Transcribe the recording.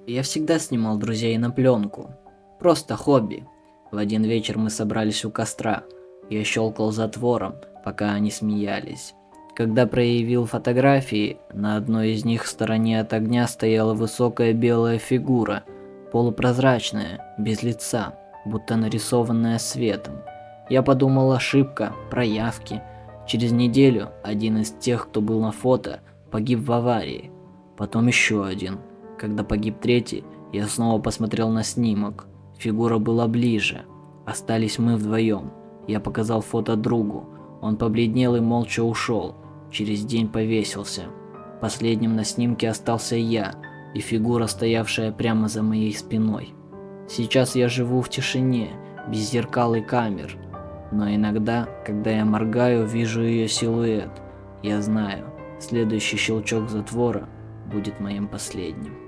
Я всегда снимал друзей на пленку. Просто хобби. В один вечер мы собрались у костра. Я щелкал затвором, пока они смеялись. Когда проявил фотографии, на одной из них в стороне от огня стояла высокая белая фигура, полупрозрачная, без лица, будто нарисованная светом. Я подумал, ошибка, проявки. Через неделю один из тех, кто был на фото, погиб в аварии. Потом еще один. Когда погиб третий, я снова посмотрел на снимок. Фигура была ближе. Остались мы вдвоем. Я показал фото другу. Он побледнел и молча ушел. Через день повесился. Последним на снимке остался я и фигура, стоявшая прямо за моей спиной. Сейчас я живу в тишине, без зеркал и камер. Но иногда, когда я моргаю, вижу ее силуэт. Я знаю, следующий щелчок затвора будет моим последним.